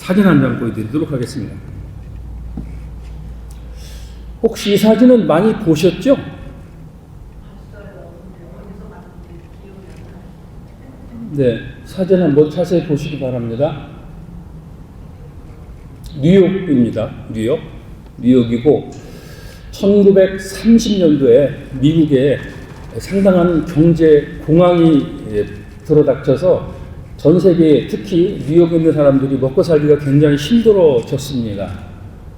사진 한 장 보여드리도록 하겠습니다. 혹시 이 사진은 많이 보셨죠? 네, 사진 한번 자세히 보시기 바랍니다. 뉴욕입니다. 뉴욕이고 1930년도에 미국에 상당한 경제 공황이 들어닥쳐서 전 세계 특히 뉴욕에 있는 사람들이 먹고 살기가 굉장히 힘들어졌습니다.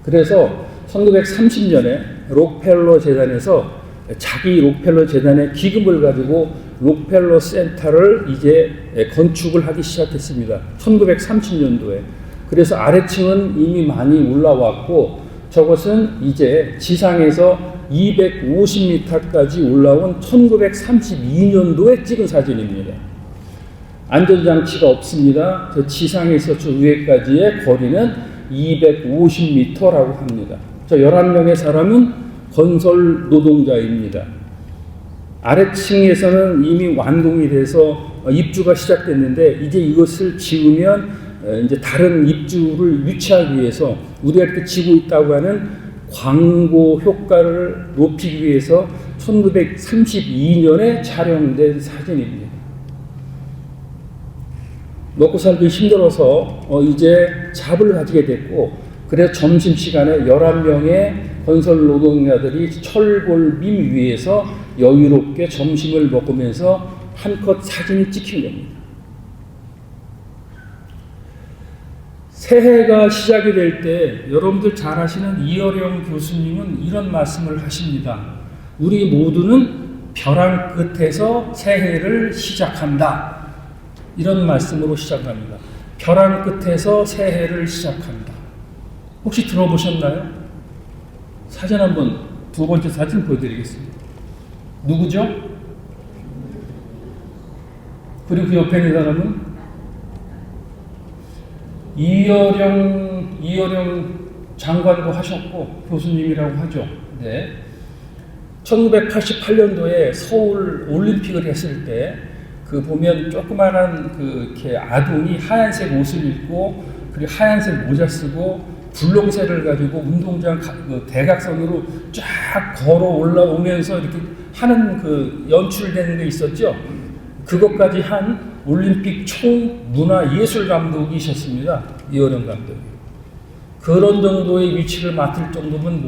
그래서 1930년에 록펠러 재단에서 자기 록펠러 재단의 기금을 가지고 록펠러 센터를 이제 건축을 하기 시작했습니다. 1930년도에. 그래서 아래층은 이미 많이 올라왔고 저것은 이제 지상에서 250m까지 올라온 1932년도에 찍은 사진입니다. 안전장치가 없습니다. 저 지상에서 저 위에까지의 거리는 250m라고 합니다. 저 11명의 사람은 건설 노동자입니다. 아래층에서는 이미 완공이 돼서 입주가 시작됐는데 이제 이것을 지으면 이제 다른 입주를 유치하기 위해서 우리가 이렇게 지고 있다고 하는 광고 효과를 높이기 위해서 1932년에 촬영된 사진입니다. 먹고 살기 힘들어서 이제 잡을 가지게 됐고 그래서 점심시간에 11명의 건설 노동자들이 철골빔 위에서 여유롭게 점심을 먹으면서 한컷 사진이 찍힌 겁니다. 새해가 시작이 될 때 여러분들 잘 아시는 이어령 교수님은 이런 말씀을 하십니다. 우리 모두는 벼랑 끝에서 새해를 시작한다. 이런 말씀으로 시작합니다. 벼랑 끝에서 새해를 시작한다. 혹시 들어보셨나요? 사진 한번 두 번째 사진 보여드리겠습니다. 누구죠? 그리고 그 옆에 있는 사람은 이어령 장관도 하셨고 교수님이라고 하죠. 네. 1988년도에 서울 올림픽을 했을 때 그 보면 조그만한 그 이렇게 아동이 하얀색 옷을 입고 그리고 하얀색 모자 쓰고 붉은색을 가지고 운동장 대각선으로 쫙 걸어 올라오면서 이렇게 하는 그 연출되는 게 있었죠. 그것까지 한 올림픽 총문화예술 감독이셨습니다. 이어령 감독이. 그런 정도의 위치를 맡을 정도면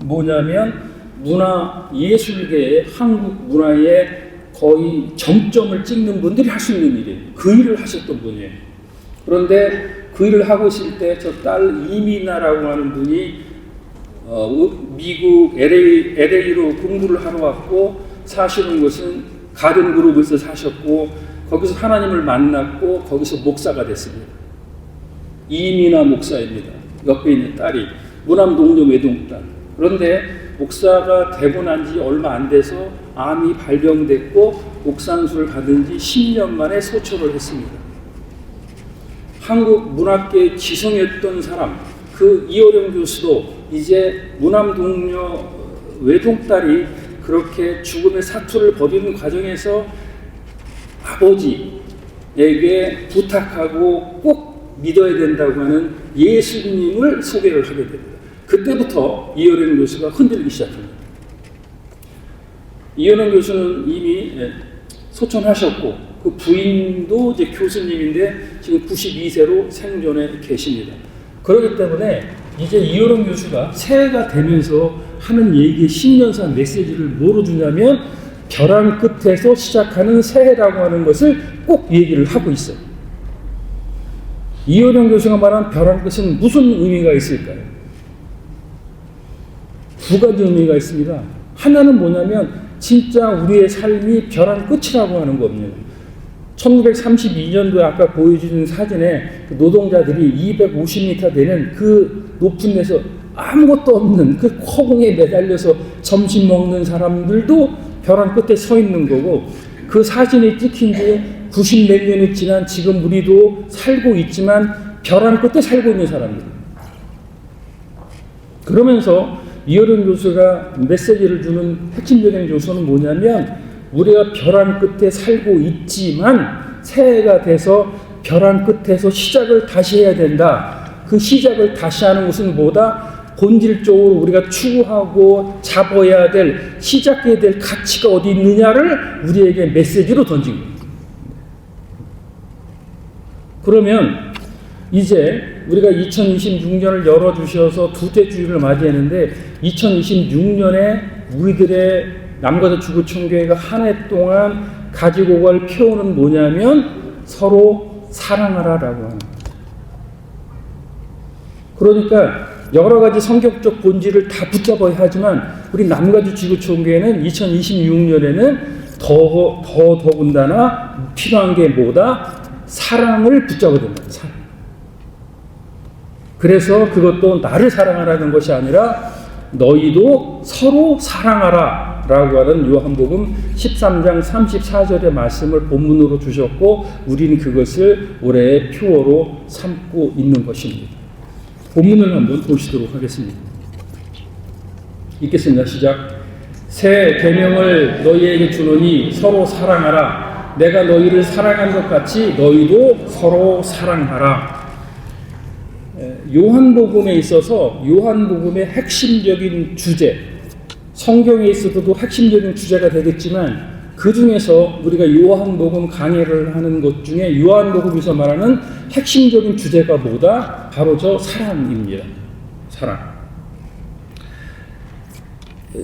뭐냐면 문화예술계의 한국 문화의 거의 정점을 찍는 분들이 할 수 있는 일이에요. 그 일을 하셨던 분이에요. 그런데 그 일을 하고 있을 때 저 딸 이미나라고 하는 분이 미국 LA로 공부를 하러 왔고 사시는 곳은 가든 그룹에서 사셨고 거기서 하나님을 만났고 거기서 목사가 됐습니다. 이미나 목사입니다. 옆에 있는 딸이 무남동녀 외동딸. 그런데 목사가 되고 난 지 얼마 안 돼서 암이 발병됐고 옥산수를 받은 지 10년 만에 소초를 했습니다. 한국 문학계에 지성했던 사람, 그 이어령 교수도 이제 무남동녀 외동딸이 그렇게 죽음의 사투를 벌이는 과정에서 아버지에게 부탁하고 꼭 믿어야 된다고 하는 예수님을 소개를 하게 됩니다. 그때부터 이어령 교수가 흔들리기 시작합니다. 이어령 교수는 이미 소천하셨고 그 부인도 이제 교수님인데 지금 92세로 생존해 계십니다. 그렇기 때문에 이제 이어령 교수가 새해가 되면서 하는 얘기의 신년사 메시지를 뭐로 주냐면 벼랑 끝에서 시작하는 새해라고 하는 것을 꼭 얘기를 하고 있어요. 이어령 교수가 말한 벼랑 끝은 무슨 의미가 있을까요? 두 가지 의미가 있습니다. 하나는 뭐냐면 진짜 우리의 삶이 벼랑 끝이라고 하는 겁니다. 1932년도에 아까 보여주신 사진에 그 노동자들이 250m 되는 그 높은 데서 아무것도 없는 그 허공에 매달려서 점심 먹는 사람들도 벼랑 끝에 서 있는 거고 그 사진이 찍힌 지 90 몇 년이 지난 지금 우리도 살고 있지만 벼랑 끝에 살고 있는 사람들. 그러면서 이어령 교수가 메시지를 주는 핵심적인 요소는 뭐냐면 우리가 벼랑 끝에 살고 있지만 새해가 돼서 벼랑 끝에서 시작을 다시 해야 된다. 그 시작을 다시 하는 것은 뭐다? 본질적으로 우리가 추구하고 잡아야 될, 시작해야 될 가치가 어디 있느냐를 우리에게 메시지로 던진 거예요. 그러면 이제 우리가 2026년을 열어주셔서 두째 주일을 맞이했는데 2026년에 우리들의 남가서 주구총교회가 한 해 동안 가지고 갈 표어는 뭐냐면 서로 사랑하라라고 하는 거죠. 그러니까 여러 가지 성격적 본질을 다 붙잡아야 하지만 우리 남가주 지구촌교회는 2026년에는 더군다나 필요한 게 뭐다? 사랑을 붙잡아야 된다. 사랑. 그래서 그것도 나를 사랑하라는 것이 아니라 너희도 서로 사랑하라 라고 하는 요한복음 13장 34절의 말씀을 본문으로 주셨고 우리는 그것을 올해의 표어로 삼고 있는 것입니다. 본문을 한번 보시도록 하겠습니다. 읽겠습니다. 시작. 새 계명을 너희에게 주노니 서로 사랑하라. 내가 너희를 사랑한 것 같이 너희도 서로 사랑하라. 요한복음에 있어서 요한복음의 핵심적인 주제, 성경에 있어도 핵심적인 주제가 되겠지만 그 중에서 우리가 요한복음 강해를 하는 것 중에 요한복음에서 말하는 핵심적인 주제가 뭐다? 바로 저 사랑입니다. 사랑.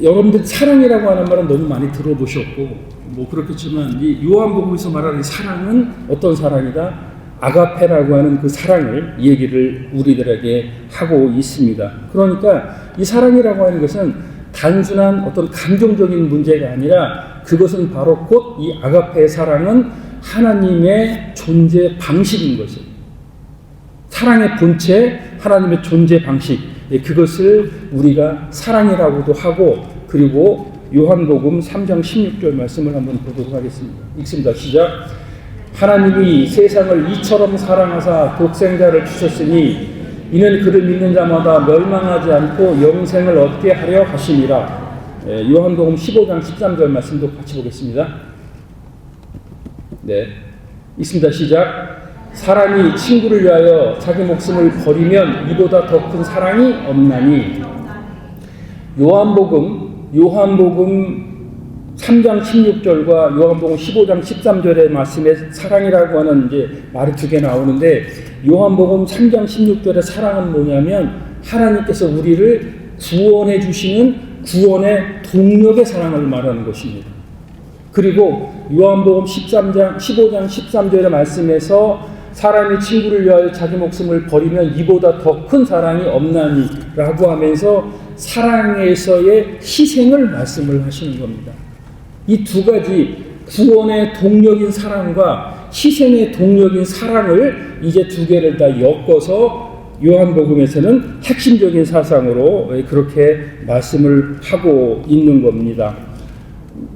여러분들 사랑이라고 하는 말은 너무 많이 들어보셨고 뭐 그렇겠지만 이 요한복음에서 말하는 사랑은 어떤 사랑이다? 아가페라고 하는 그 사랑을 얘기를 우리들에게 하고 있습니다. 그러니까 이 사랑이라고 하는 것은 단순한 어떤 감정적인 문제가 아니라 그것은 바로 곧 이 아가페의 사랑은 하나님의 존재 방식인 것이에요. 사랑의 본체, 하나님의 존재 방식, 그것을 우리가 사랑이라고도 하고 그리고 요한복음 3장 16절 말씀을 한번 보도록 하겠습니다. 읽습니다. 시작. 하나님이 세상을 이처럼 사랑하사 독생자를 주셨으니 이는 그를 믿는 자마다 멸망하지 않고 영생을 얻게 하려 하심이라. 요한복음 15장 13절 말씀도 같이 보겠습니다. 네, 읽습니다. 시작. 사람이 친구를 위하여 자기 목숨을 버리면 이보다 더 큰 사랑이 없나니. 요한복음 3장 16절과 요한복음 15장 13절의 말씀에 사랑이라고 하는 이제 말이 두 개 나오는데 요한복음 3장 16절의 사랑은 뭐냐면 하나님께서 우리를 구원해 주시는 구원의 동력의 사랑을 말하는 것입니다. 그리고 요한복음 15장 13절의 말씀에서 사람이 친구를 위하여 자기 목숨을 버리면 이보다 더 큰 사랑이 없나니 라고 하면서 사랑에서의 희생을 말씀을 하시는 겁니다. 이 두 가지 구원의 동력인 사랑과 희생의 동력인 사랑을 이제 두 개를 다 엮어서 요한복음에서는 핵심적인 사상으로 그렇게 말씀을 하고 있는 겁니다.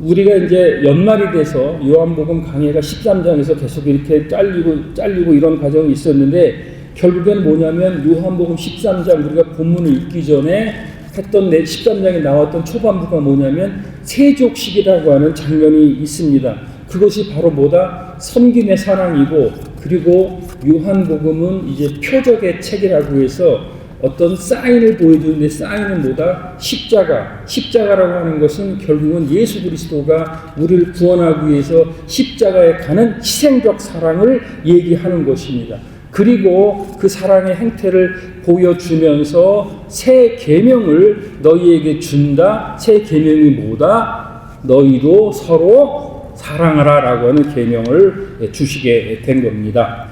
우리가 이제 연말이 돼서 요한복음 강해가 13장에서 계속 이렇게 잘리고 이런 과정이 있었는데 결국엔 뭐냐면 요한복음 13장 우리가 본문을 읽기 전에 했던 13장에 나왔던 초반부가 뭐냐면 세족식이라고 하는 장면이 있습니다. 그것이 바로 뭐다? 섬김의 사랑이고 그리고 요한복음은 이제 표적의 책이라고 해서 어떤 사인을 보여주는데 사인은 뭐다? 십자가라고 하는 것은 결국은 예수 그리스도가 우리를 구원하기 위해서 십자가에 가는 희생적 사랑을 얘기하는 것입니다. 그리고 그 사랑의 행태를 보여주면서 새 계명을 너희에게 준다. 새 계명이 뭐다? 너희도 서로 사랑하라 라고 하는 계명을 주시게 된 겁니다.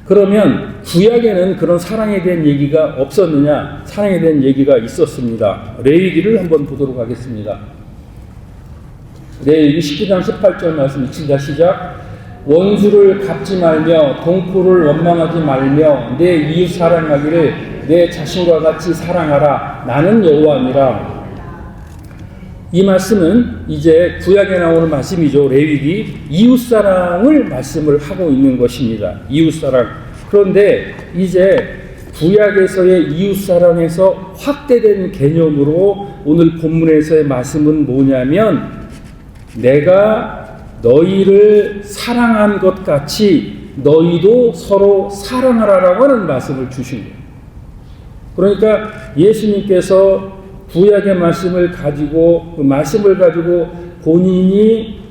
그러면 구약에는 그런 사랑에 대한 얘기가 없었느냐? 사랑에 대한 얘기가 있었습니다. 레위기를 한번 보도록 하겠습니다. 레위기 19장 18절 말씀 읽습니다. 시작. 원수를 갚지 말며 동포를 원망하지 말며 내 이웃 사랑하기를 내 자신과 같이 사랑하라. 나는 여호와니라. 이 말씀은 이제 구약에 나오는 말씀이죠. 레위기 이웃사랑을 말씀을 하고 있는 것입니다. 이웃사랑. 그런데 이제 구약에서의 이웃사랑에서 확대된 개념으로 오늘 본문에서의 말씀은 뭐냐면 내가 너희를 사랑한 것 같이 너희도 서로 사랑하라라고 하는 말씀을 주신 거예요. 그러니까 예수님께서 구약의 말씀을 가지고 그 말씀을 가지고 본인이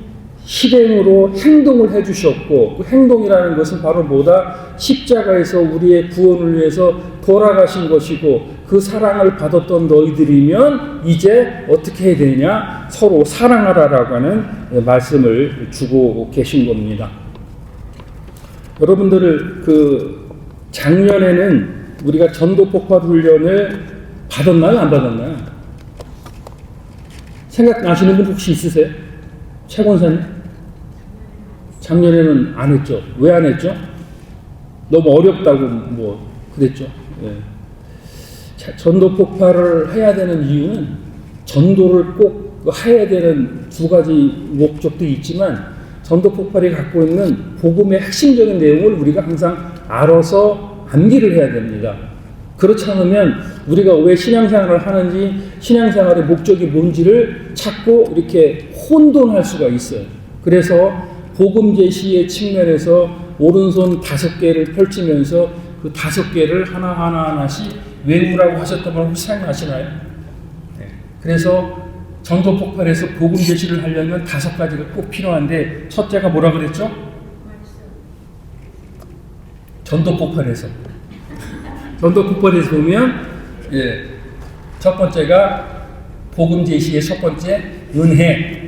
실행으로 행동을 해주셨고 그 행동이라는 것은 바로 뭐다? 십자가에서 우리의 구원을 위해서 돌아가신 것이고 그 사랑을 받았던 너희들이면 이제 어떻게 해야 되냐? 서로 사랑하라라고 하는 말씀을 주고 계신 겁니다. 여러분들 그 작년에는 우리가 전도폭발 훈련을 받았나요? 안 받았나요? 생각나시는 분 혹시 있으세요? 최 권사님? 작년에는 안 했죠. 왜 안 했죠? 너무 어렵다고 뭐 그랬죠. 예. 전도 폭발을 해야 되는 이유는 전도를 꼭 해야 되는 두 가지 목적도 있지만 전도 폭발이 갖고 있는 복음의 핵심적인 내용을 우리가 항상 알아서 암기를 해야 됩니다. 그렇지 않으면 우리가 왜 신앙생활을 하는지 신앙생활의 목적이 뭔지를 찾고 이렇게 혼돈할 수가 있어요. 그래서 복음 제시의 측면에서 오른손 5개를 펼치면서 그 5개를 하나씩 외우라고 하셨던 걸 혹시 생각나시나요? 네. 그래서 전도 폭발에서 복음 제시를 하려면 5가지가 꼭 필요한데 첫째가 뭐라 그랬죠? 전도 폭발에서 보면 첫 번째가 복음 제시의 첫 번째 은혜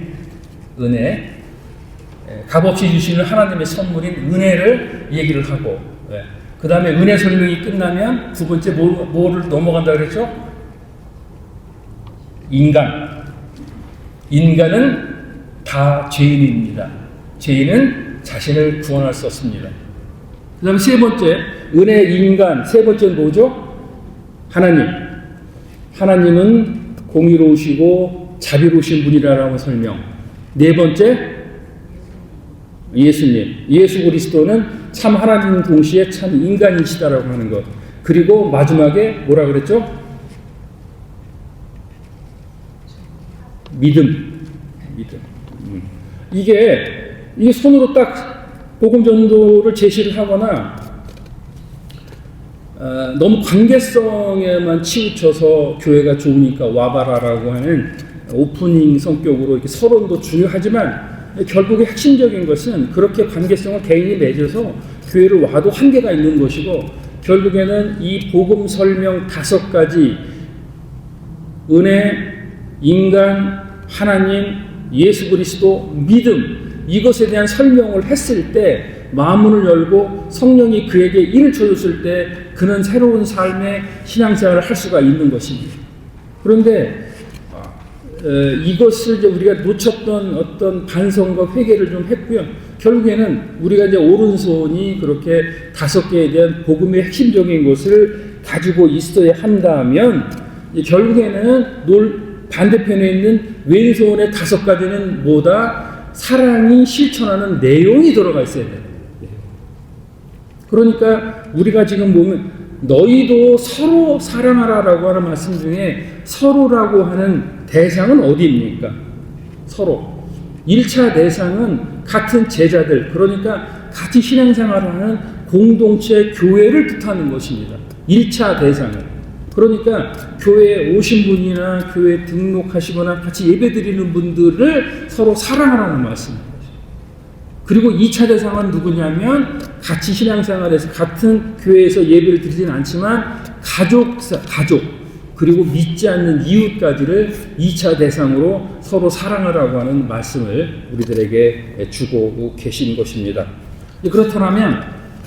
값없이 주시는 하나님의 선물인 은혜를 얘기를 하고 그 다음에 은혜 설명이 끝나면 두 번째 뭐를 넘어간다 그랬죠? 인간은 다 죄인입니다. 죄인은 자신을 구원할 수 없습니다. 그 다음에 세 번째 은혜 인간 세 번째는 뭐죠? 하나님은 공의로우시고 자비로우신 분이라고 설명. 네 번째 예수 그리스도는 참 하나님 동시에 참 인간이시다라고 하는 것. 그리고 마지막에 뭐라 그랬죠? 믿음. 이게 손으로 딱 복음 전도를 제시를 하거나 너무 관계성에만 치우쳐서 교회가 좋으니까 와봐라라고 하는 오프닝 성격으로 이렇게 서론도 중요하지만 결국에 핵심적인 것은 그렇게 관계성을 개인이 맺어서 교회를 와도 한계가 있는 것이고 결국에는 이 복음 설명 5가지 은혜, 인간, 하나님, 예수 그리스도, 믿음 이것에 대한 설명을 했을 때 마음문을 열고 성령이 그에게 일을 쳐줬을 때 그는 새로운 삶의 신앙생활을 할 수가 있는 것입니다. 그런데 이것을 이제 우리가 놓쳤던 어떤 반성과 회개를 좀 했고요. 결국에는 우리가 이제 오른손이 그렇게 5개에 대한 복음의 핵심적인 것을 가지고 있어야 한다면 결국에는 반대편에 있는 왼손의 5가지는 뭐다? 사랑이 실천하는 내용이 들어가 있어야 돼요. 그러니까 우리가 지금 보면 너희도 서로 사랑하라라고 하는 말씀 중에 서로라고 하는 대상은 어디입니까? 서로. 1차 대상은 같은 제자들, 그러니까 같이 신앙생활을 하는 공동체 교회를 뜻하는 것입니다. 1차 대상은. 그러니까 교회에 오신 분이나 교회에 등록하시거나 같이 예배드리는 분들을 서로 사랑하라는 말씀입니다. 그리고 2차 대상은 누구냐면 같이 신앙생활에서 같은 교회에서 예배를 드리진 않지만 가족 그리고 믿지 않는 이웃까지를 2차 대상으로 서로 사랑하라고 하는 말씀을 우리들에게 주고 계신 것입니다. 그렇다면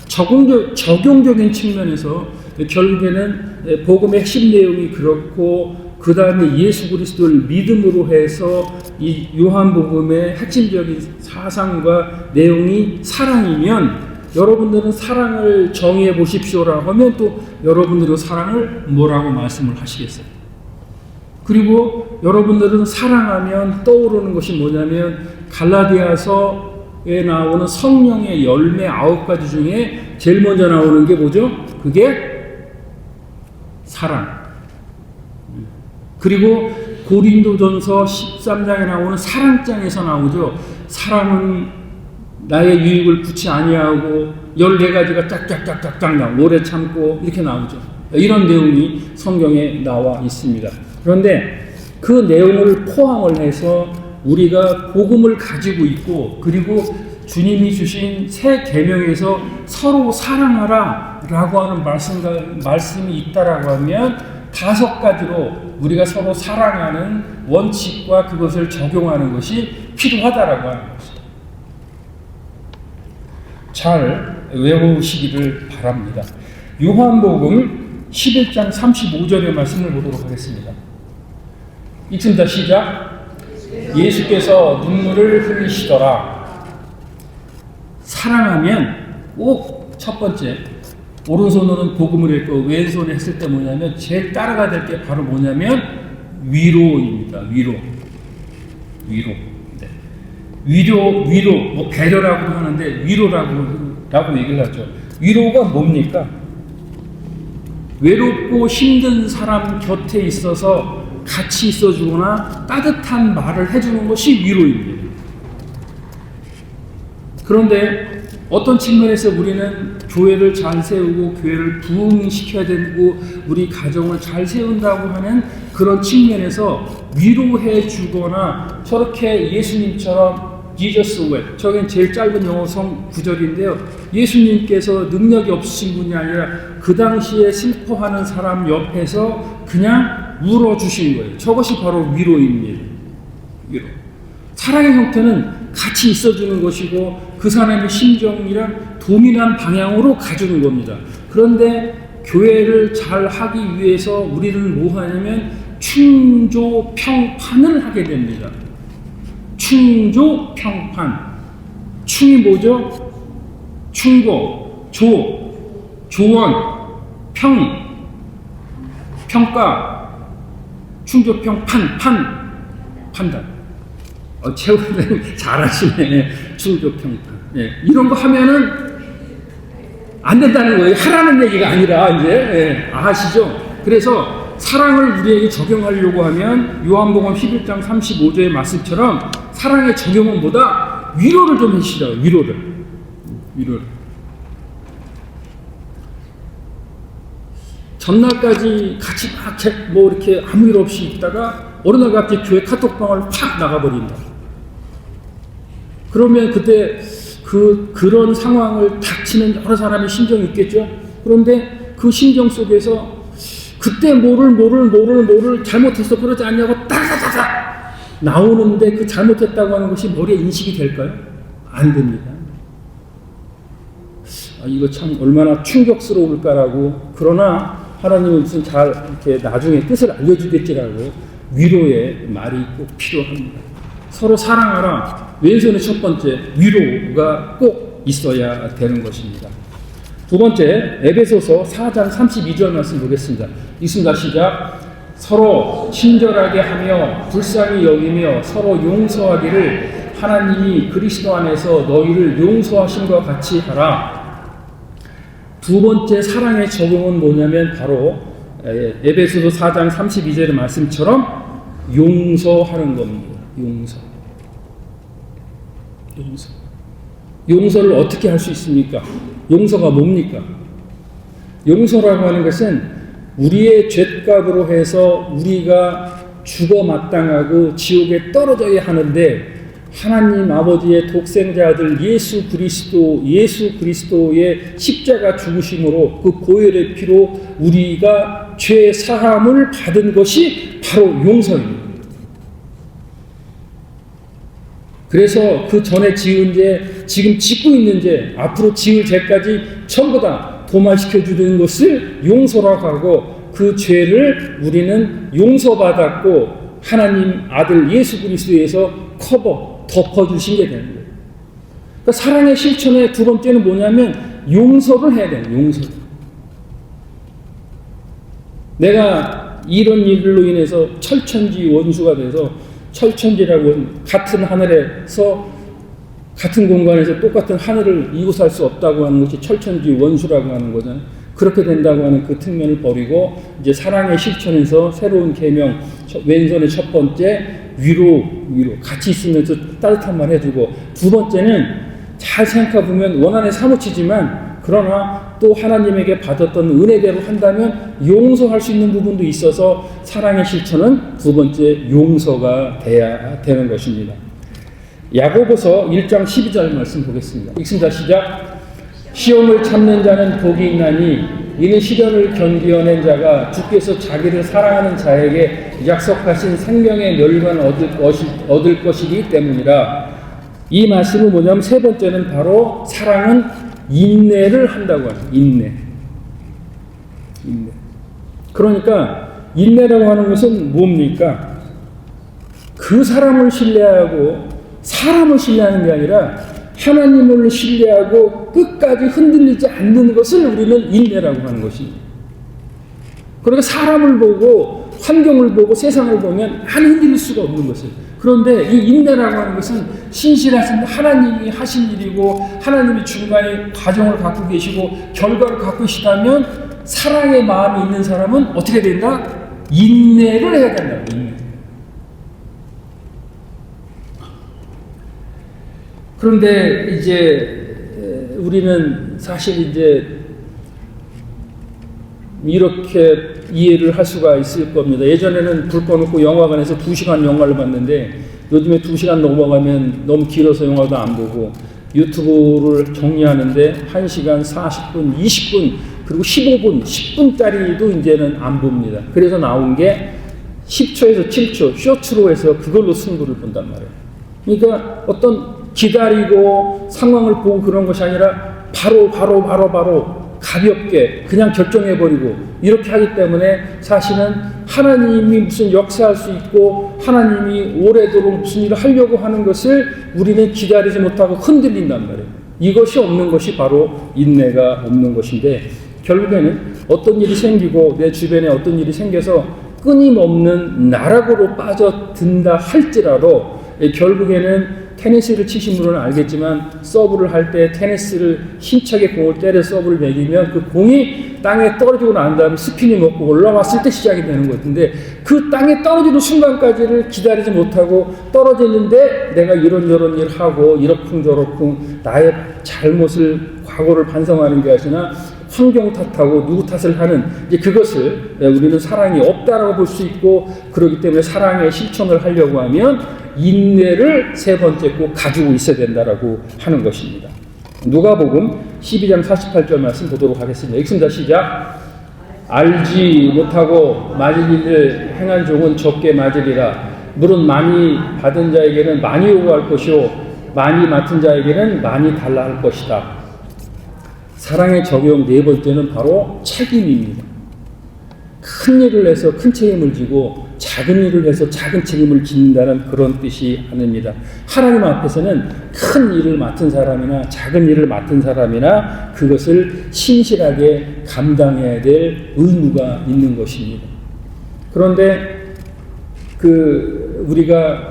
적용적인 측면에서 결국에는 복음의 핵심 내용이 그렇고 그 다음에 예수 그리스도를 믿음으로 해서 이 요한복음의 핵심적인 사상과 내용이 사랑이면 여러분들은 사랑을 정의해 보십시오라고 하면 또 여러분들은 사랑을 뭐라고 말씀을 하시겠어요? 그리고 여러분들은 사랑하면 떠오르는 것이 뭐냐면 갈라디아서에 나오는 성령의 열매 9가지 중에 제일 먼저 나오는 게 뭐죠? 그게 사랑. 그리고 고린도전서 13장에 나오는 사랑장에서 나오죠. 사랑은 나의 유익을 구치 아니하고 14가지가 짝짝짝짝짝 나오고 오래 참고 이렇게 나오죠. 이런 내용이 성경에 나와 있습니다. 그런데 그 내용을 포함을 해서 우리가 복음을 가지고 있고 그리고 주님이 주신 새 계명에서 서로 사랑하라 라고 하는 말씀이 있다라고 하면 5가지로 우리가 서로 사랑하는 원칙과 그것을 적용하는 것이 필요하다라고 하는 것입니다. 잘 외우시기를 바랍니다. 요한복음 11장 35절의 말씀을 보도록 하겠습니다. 읽습니다. 시작. 예수께서 눈물을 흘리시더라. 사랑하면 꼭 첫 번째 오른손으로는 복음을 했고 왼손에 했을 때 뭐냐면 제일 따라가야 될 게 바로 뭐냐면 위로입니다. 위로. 네. 위로 뭐 배려라고도 하는데 위로라고 얘기를 하죠. 위로가 뭡니까? 외롭고 힘든 사람 곁에 있어서 같이 있어주거나 따뜻한 말을 해주는 것이 위로입니다. 그런데 어떤 측면에서 우리는 교회를 잘 세우고 교회를 부흥시켜야 되고 우리 가정을 잘 세운다고 하는 그런 측면에서 위로해 주거나 저렇게 예수님처럼 Jesus wept. 저긴 제일 짧은 영어 구절인데요. 예수님께서 능력이 없으신 분이 아니라 그 당시에 슬퍼하는 사람 옆에서 그냥 울어주신 거예요. 저것이 바로 위로입니다. 위로. 사랑의 형태는 같이 있어주는 것이고 그 사람의 심정이랑 동일한 방향으로 가주는 겁니다. 그런데 교회를 잘 하기 위해서 우리는 뭐 하냐면 충조평판을 하게 됩니다. 충조평판. 충이 뭐죠? 충고, 조언, 평가, 충조평판, 판단. 최고 선생님 잘하시네. 충조평판. 예, 이런 거 하면은 안 된다는 거예요. 하라는 얘기가 아니라 이제 아시죠? 그래서 사랑을 우리에게 적용하려고 하면 요한복음 11장 35절의 말씀처럼 사랑의 적용은 보다 위로를 좀 해주시라고. 위로를. 전날까지 같이 막 뭐 이렇게 아무 일 없이 있다가 어느 날 갑자기 교회 카톡방을 팍 나가버린다. 그러면 그때 그런 상황을 닥치는 여러 사람의 심정이 있겠죠. 그런데 그 심정 속에서 그때 뭐를 잘못했어 그러지 않냐고 따다다다 나오는데 그 잘못했다고 하는 것이 머리에 인식이 될까요? 안 됩니다. 이거 참 얼마나 충격스러울까라고. 그러나 하나님은 무슨 잘 이렇게 나중에 뜻을 알려주겠지라고 위로의 말이 꼭 필요합니다. 서로 사랑하라. 왼손의 첫 번째 위로가 꼭 있어야 되는 것입니다. 두 번째 에베소서 4장 32절 말씀 보겠습니다. 읽습니다. 시작. 서로 친절하게 하며 불쌍히 여기며 서로 용서하기를 하나님이 그리스도 안에서 너희를 용서하신 것 같이 하라. 두 번째 사랑의 적용은 뭐냐면 바로 에베소서 4장 32절의 말씀처럼 용서하는 겁니다. 용서를 어떻게 할 수 있습니까? 용서가 뭡니까? 용서라고 하는 것은 우리의 죄값으로 해서 우리가 죽어 마땅하고 지옥에 떨어져야 하는데 하나님 아버지의 독생자 아들 예수 그리스도의 십자가 죽으심으로 그 보혈의 피로 우리가 죄 사함을 받은 것이 바로 용서입니다. 그래서 그 전에 지은 죄, 지금 짓고 있는 죄, 앞으로 지을 죄까지 전부 다 도말시켜 주는 것을 용서라고 하고 그 죄를 우리는 용서받았고 하나님 아들 예수 그리스도에서 덮어주신 게 되는 거예요. 그러니까 사랑의 실천의 두 번째는 뭐냐면 용서를 해야 돼요. 용서. 내가 이런 일로 인해서 철천지 원수가 돼서 철천지라고 같은 하늘에서 같은 공간에서 똑같은 하늘을 이웃할 수 없다고 하는 것이 철천지 원수라고 하는 거잖아요. 그렇게 된다고 하는 그 측면을 버리고 이제 사랑의 실천에서 새로운 계명 왼손의 첫 번째 위로 같이 있으면서 따뜻한 말 해주고 두 번째는 잘 생각해 보면 원한에 사무치지만 그러나 또 하나님에게 받았던 은혜대로 한다면 용서할 수 있는 부분도 있어서 사랑의 실천은 두 번째 용서가 돼야 되는 것입니다. 야고보서 1장 12절 말씀 보겠습니다. 읽습니다. 시작. 시험을 참는 자는 복이 있나니 이는 시련을 견디어낸 자가 주께서 자기를 사랑하는 자에게 약속하신 생명의 멸관 얻을 것이기 때문이라. 이 말씀은 뭐냐면 세 번째는 바로 사랑은 인내를 한다고 하죠. 인내. 그러니까 인내라고 하는 것은 뭡니까? 그 사람을 신뢰하고 사람을 신뢰하는 게 아니라 하나님을 신뢰하고 끝까지 흔들리지 않는 것을 우리는 인내라고 하는 것입니다. 그러니까 사람을 보고 환경을 보고 세상을 보면 안 흔들릴 수가 없는 것을. 그런데 이 인내라고 하는 것은 신실하신 하나님이 하신 일이고 하나님이 중간에 과정을 갖고 계시고 결과를 갖고 계시다면 사랑의 마음이 있는 사람은 어떻게 된다? 인내를 해야 된다. 인내. 그런데 이제 우리는 사실 이제 이렇게 이해를 할 수가 있을 겁니다. 예전에는 불 꺼놓고 영화관에서 2시간 영화를 봤는데 요즘에 2시간 넘어가면 너무 길어서 영화도 안 보고 유튜브를 정리하는데 1시간 40분, 20분 그리고 15분, 10분짜리도 이제는 안 봅니다. 그래서 나온 게 10초에서 7초 쇼츠로 해서 그걸로 승부를 본단 말이에요. 그러니까 어떤 기다리고 상황을 보고 그런 것이 아니라 바로 가볍게 그냥 결정해버리고 이렇게 하기 때문에 사실은 하나님이 무슨 역사할 수 있고 하나님이 오래도록 무슨 일을 하려고 하는 것을 우리는 기다리지 못하고 흔들린단 말이에요. 이것이 없는 것이 바로 인내가 없는 것인데 결국에는 어떤 일이 생기고 내 주변에 어떤 일이 생겨서 끊임없는 나락으로 빠져든다 할지라도 결국에는 테니스를 치신 분은 알겠지만 서브를 할 때 테니스를 힘차게 공을 때려 서브를 매기면 그 공이 땅에 떨어지고 난 다음에 스핀이 먹고 올라왔을 때 시작이 되는 것인데 그 땅에 떨어지는 순간까지를 기다리지 못하고 떨어졌는데 내가 이런 일을 하고 이러쿵저러쿵 나의 잘못을 과거를 반성하는 게 아니라 환경 탓하고 누구 탓을 하는 이제 그것을 우리는 사랑이 없다라고 볼 수 있고 그렇기 때문에 사랑의 실천을 하려고 하면 인내를 세 번째 꼭 가지고 있어야 된다라고 하는 것입니다. 누가복음 12장 48절 말씀 보도록 하겠습니다. 읽습니다. 시작. 알지 못하고 맞을 일을 행한 종은 적게 맞으리라. 물은 많이 받은 자에게는 많이 요구할 것이요 많이 맡은 자에게는 많이 달라 할 것이다. 사랑의 적용 네 번째는 바로 책임입니다. 큰 일을 해서 큰 책임을 지고 작은 일을 해서 작은 책임을 짓는다는 그런 뜻이 아닙니다. 하나님 앞에서는 큰 일을 맡은 사람이나 작은 일을 맡은 사람이나 그것을 신실하게 감당해야 될 의무가 있는 것입니다. 그런데 우리가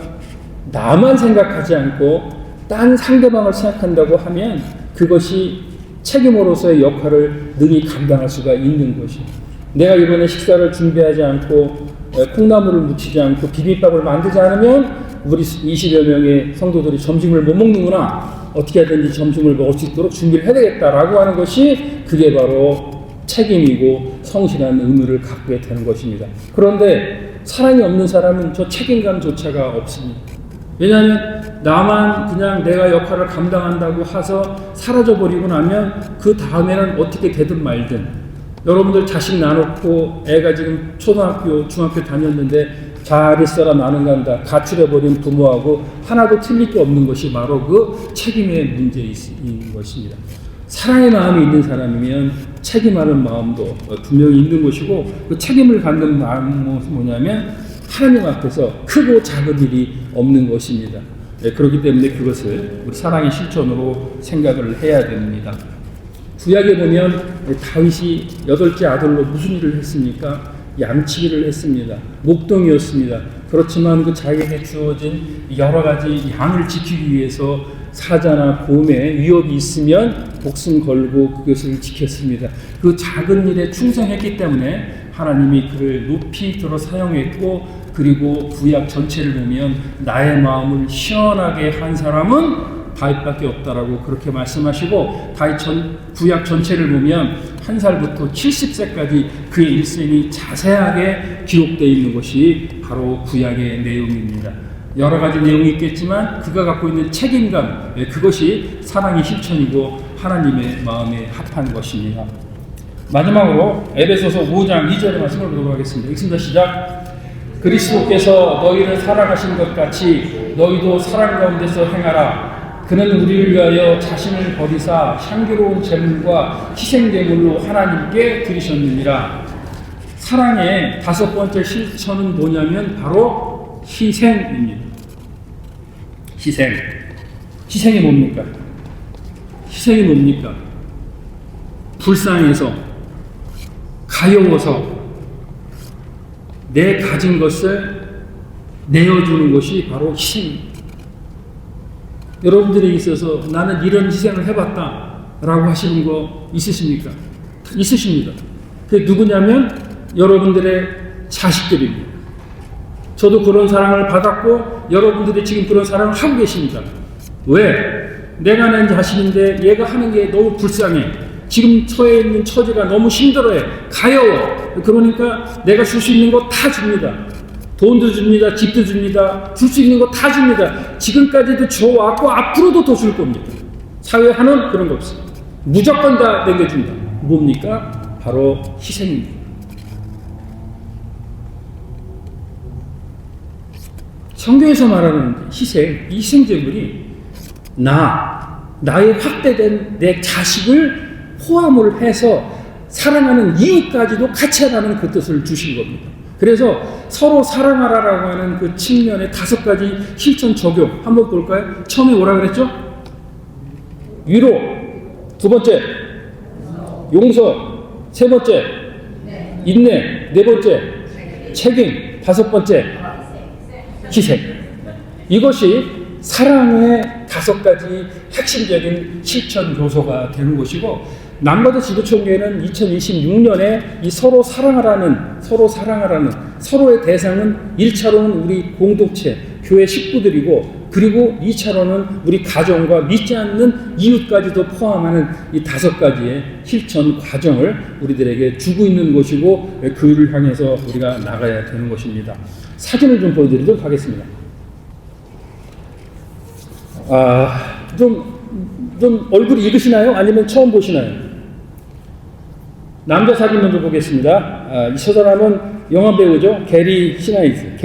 나만 생각하지 않고 딴 상대방을 생각한다고 하면 그것이 책임으로서의 역할을 능히 감당할 수가 있는 것입니다. 내가 이번에 식사를 준비하지 않고 콩나물을 무치지 않고 비빔밥을 만들지 않으면 우리 20여 명의 성도들이 점심을 못 먹는구나. 어떻게 하든지 점심을 먹을 수 있도록 준비를 해야 되겠다라고 하는 것이 그게 바로 책임이고 성실한 의무를 갖게 되는 것입니다. 그런데 사랑이 없는 사람은 저 책임감조차가 없습니다. 왜냐하면 나만 그냥 내가 역할을 감당한다고 해서 사라져버리고 나면 그 다음에는 어떻게 되든 말든 여러분들 자식 나놓고 애가 지금 초등학교, 중학교 다녔는데 잘 있어라 나는 간다 가출해버린 부모하고 하나도 틀릴 게 없는 것이 바로 그 책임의 문제인 것입니다. 사랑의 마음이 있는 사람이면 책임하는 마음도 분명히 있는 것이고 그 책임을 갖는 마음은 뭐냐면 하나님 앞에서 크고 작은 일이 없는 것입니다. 그렇기 때문에 그것을 우리 사랑의 실천으로 생각을 해야 됩니다. 구약에 보면 다윗이 8째 아들로 무슨 일을 했습니까? 양치기를 했습니다. 목동이었습니다. 그렇지만 그 자기에게 주어진 여러 가지 양을 지키기 위해서 사자나 곰의 위협이 있으면 목숨 걸고 그것을 지켰습니다. 그 작은 일에 충성했기 때문에 하나님이 그를 높이 들어 사용했고 그리고 구약 전체를 보면 나의 마음을 시원하게 한 사람은 다윗밖에 없다라고 그렇게 말씀하시고 다윗 구약 전체를 보면 한 살부터 70세까지 그의 일생이 자세하게 기록되어 있는 것이 바로 구약의 내용입니다. 여러 가지 내용이 있겠지만 그가 갖고 있는 책임감, 그것이 사랑의 실천이고 하나님의 마음에 합한 것입니다. 마지막으로 에베소서 5장 2절의 말씀을 보도록 하겠습니다. 읽습니다. 시작. 그리스도께서 너희를 사랑하신 것 같이 너희도 사랑 가운데서 행하라. 그는 우리를 위하여 자신을 버리사 향기로운 제물과 희생제물로 하나님께 드리셨느니라. 사랑의 다섯 번째 실천은 뭐냐면 바로 희생입니다. 희생. 희생이 뭡니까? 희생이 뭡니까? 불쌍해서, 가여워서 내 가진 것을 내어주는 것이 바로 희생입니다. 여러분들에 있어서 나는 이런 희생을 해봤다 라고 하시는 거 있으십니까? 있으십니다. 그게 누구냐면 여러분들의 자식들입니다. 저도 그런 사랑을 받았고 여러분들이 지금 그런 사랑을 하고 계십니다. 왜? 내가 낸 자식인데 얘가 하는 게 너무 불쌍해. 지금 처해 있는 처지가 너무 힘들어해. 가여워. 그러니까 내가 줄 수 있는 거 다 줍니다. 돈도 줍니다. 집도 줍니다. 줄 수 있는 거 다 줍니다. 지금까지도 줘왔고 앞으로도 더 줄 겁니다. 사회화는 그런 거 없습니다. 무조건 다 남겨준다. 뭡니까? 바로 희생입니다. 성경에서 말하는 희생, 이 희생제물이 나의 확대된 내 자식을 포함을 해서 사랑하는 이유까지도 같이 하라는 그 뜻을 주신 겁니다. 그래서 서로 사랑하라라고 하는 그 측면의 다섯 가지 실천 적용 한번 볼까요? 처음에 뭐라 그랬죠? 위로, 두 번째 용서, 세 번째 인내, 네 번째 책임, 다섯 번째 희생. 이것이 사랑의 다섯 가지 핵심적인 실천 요소가 되는 것이고, 남바드 지구촌교회는 2026년에 이 서로의 대상은 1차로는 우리 공동체, 교회 식구들이고, 그리고 2차로는 우리 가정과 믿지 않는 이웃까지도 포함하는 이 다섯 가지의 실천 과정을 우리들에게 주고 있는 것이고, 그를 향해서 우리가 나가야 되는 것입니다. 사진을 좀 보여드리도록 하겠습니다. 좀 얼굴이 익으시나요? 아니면 처음 보시나요? 남자 사진 먼저 보겠습니다. 저 사람은 영화 배우죠. 게리 시나이즈.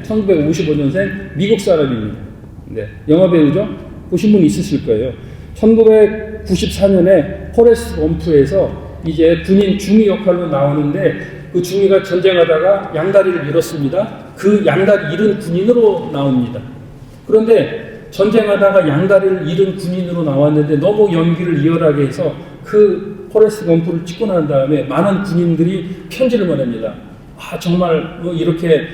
1955년생 미국 사람입니다. 네, 영화 배우죠. 보신 분 있으실 거예요. 1994년에 포레스트 검프에서 이제 군인 중위 역할로 나오는데, 그 중위가 전쟁하다가 양다리를 잃었습니다. 그 양다리 잃은 군인으로 나옵니다. 그런데 전쟁하다가 양다리를 잃은 군인으로 나왔는데 너무 연기를 리얼하게 해서 그 포레스트 검프를 찍고 난 다음에 많은 군인들이 편지를 보냅니다. 정말 이렇게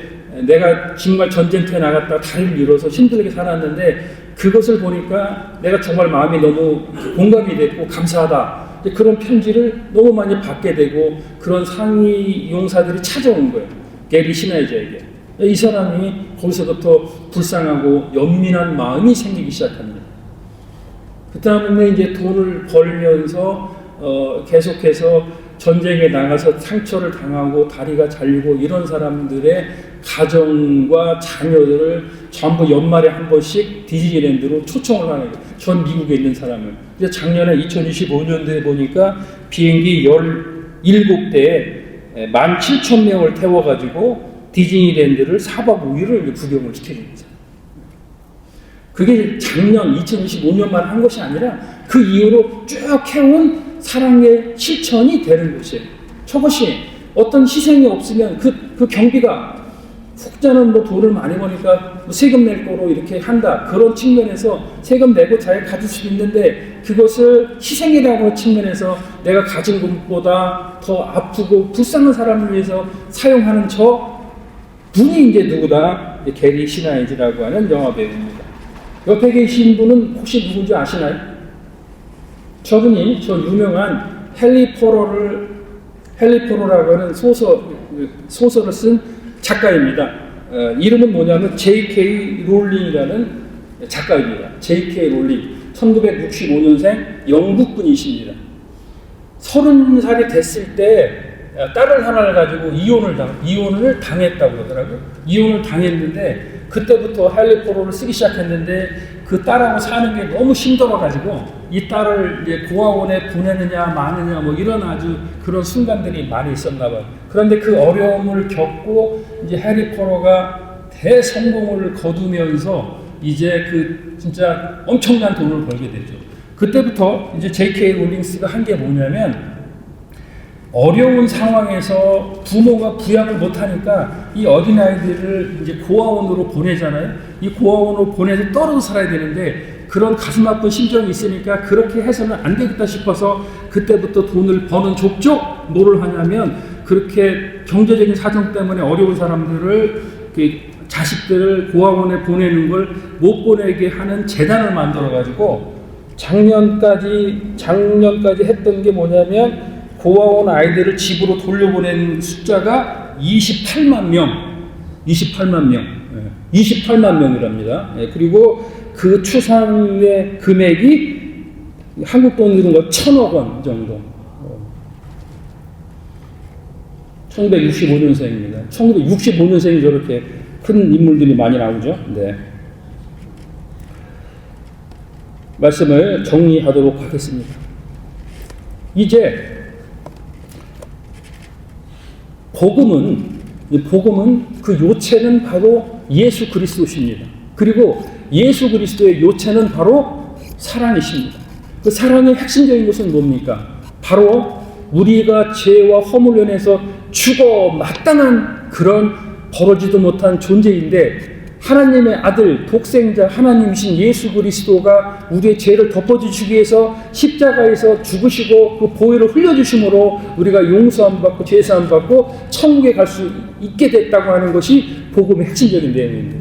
내가 정말 전쟁터에 나갔다 다리를 잃어서 힘들게 살았는데 그것을 보니까 내가 정말 마음이 너무 공감이 됐고 감사하다. 그런 편지를 너무 많이 받게 되고 그런 상위 용사들이 찾아온 거예요. 게리 시나이저에게. 이 사람이 거기서부터 불쌍하고 연민한 마음이 생기기 시작합니다. 그 다음에 이제 돈을 벌면서 계속해서 전쟁에 나가서 상처를 당하고 다리가 잘리고 이런 사람들의 가정과 자녀들을 전부 연말에 한 번씩 디즈니랜드로 초청을 하는 거예요. 전 미국에 있는 사람을. 이제 작년에 2025년도에 보니까 비행기 17대에 17,000명을 태워가지고 디즈니랜드를 4박 5일을 구경을 시켜줍니다. 그게 작년 2025년만 한 것이 아니라 그 이후로 쭉 해온 사랑의 실천이 되는 것이에요. 저것이 어떤 희생이 없으면 그 경비가 혹자는 돈을 많이 버니까 세금 낼 거로 이렇게 한다. 그런 측면에서 세금 내고 잘 가질 수 있는데 그것을 희생이라고 하는 측면에서 내가 가진 것보다 더 아프고 불쌍한 사람을 위해서 사용하는 저 분이 이제 누구다? 게리 시나이즈라고 하는 영화 배우입니다. 옆에 계신 분은 혹시 누군지 아시나요? 저분이 저 유명한 헨리 포로라고 하는 소설을 쓴 작가입니다. 이름은 뭐냐면 J.K. 롤링이라는 작가입니다. J.K. 롤링 1965년생 영국분이십니다. 30살이 됐을 때 딸을 하나를 가지고 이혼을 당했다고 그러더라고요. 이혼을 당했는데 그때부터 해리 포로를 쓰기 시작했는데 그 딸하고 사는 게 너무 힘들어가지고 이 딸을 이제 고아원에 보내느냐 마느냐 뭐 이런 아주 그런 순간들이 많이 있었나 봐요. 그런데 그 어려움을 겪고 이제 해리 포로가 대성공을 거두면서 이제 그 진짜 엄청난 돈을 벌게 되죠. 그때부터 이제 J.K. 롤링스가 한 게 뭐냐면 어려운 상황에서 부모가 부양을 못하니까 이 어린아이들을 이제 고아원으로 보내잖아요. 이 고아원으로 보내서 떨어져 살아야 되는데 그런 가슴 아픈 심정이 있으니까 그렇게 해서는 안 되겠다 싶어서 그때부터 돈을 버는 족족 뭐를 하냐면 그렇게 경제적인 사정 때문에 어려운 사람들을 자식들을 고아원에 보내는 걸 못 보내게 하는 재단을 만들어 가지고 작년까지 했던 게 뭐냐면 고아원 아이들을 집으로 돌려보낸 숫자가 28만 명이랍니다. 그리고 그 추산의 금액이 한국 돈으로 1,000억 원 정도. 1965년생입니다. 1965년생이 저렇게 큰 인물들이 많이 나오죠. 네. 말씀을 정리하도록 하겠습니다. 이제 복음은 그 요체는 바로 예수 그리스도십니다. 그리고 예수 그리스도의 요체는 바로 사랑이십니다. 그 사랑의 핵심적인 것은 뭡니까? 바로 우리가 죄와 허물로 인해서 죽어 마땅한 그런 벌어지도 못한 존재인데 하나님의 아들 독생자 하나님이신 예수 그리스도가 우리의 죄를 덮어주시기 위해서 십자가에서 죽으시고 그 보혈을 흘려주심으로 우리가 용서함 받고 죄사함 받고 천국에 갈 수 있게 됐다고 하는 것이 복음의 핵심적인 내용입니다.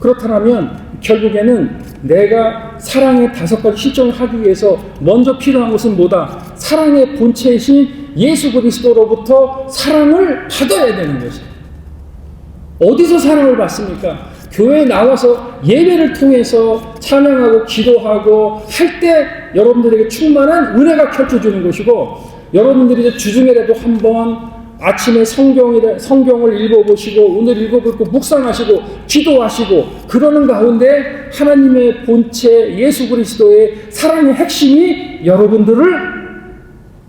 그렇다면 결국에는 내가 사랑의 5가지 실정을 하기 위해서 먼저 필요한 것은 뭐다? 사랑의 본체이신 예수 그리스도로부터 사랑을 받아야 되는 것이다. 어디서 사랑을 받습니까? 교회에 나와서 예배를 통해서 찬양하고 기도하고 할 때 여러분들에게 충만한 은혜가 펼쳐주는 것이고 여러분들이 주중에라도 한번 아침에 성경을 읽어보시고 오늘 읽어보고 묵상하시고 기도하시고 그러는 가운데 하나님의 본체 예수 그리스도의 사랑의 핵심이 여러분들을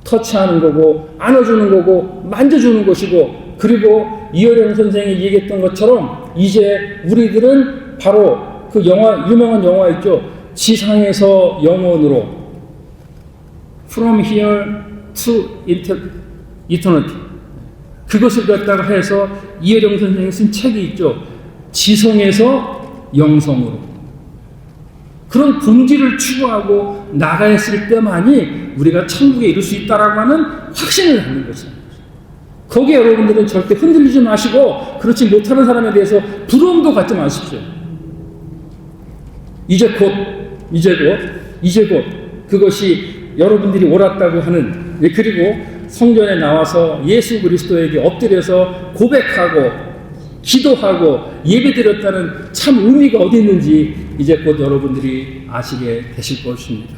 터치하는 거고 안아주는 거고 만져주는 것이고 그리고 이어령 선생이 얘기했던 것처럼 이제 우리들은 바로 그 유명한 영화 있죠. 지상에서 영원으로 From here to eternity 그것을 갖다가 해서 이어령 선생이 쓴 책이 있죠. 지성에서 영성으로 그런 본질을 추구하고 나가했을 때만이 우리가 천국에 이룰 수 있다라고 하는 확신을 갖는 것입니다. 거기에 여러분들은 절대 흔들리지 마시고 그렇지 못하는 사람에 대해서 부러움도 갖지 마십시오. 이제 곧 그것이 여러분들이 옳았다고 하는 그리고 성전에 나와서 예수 그리스도에게 엎드려서 고백하고 기도하고 예배드렸다는 참 의미가 어디 있는지 이제 곧 여러분들이 아시게 되실 것입니다.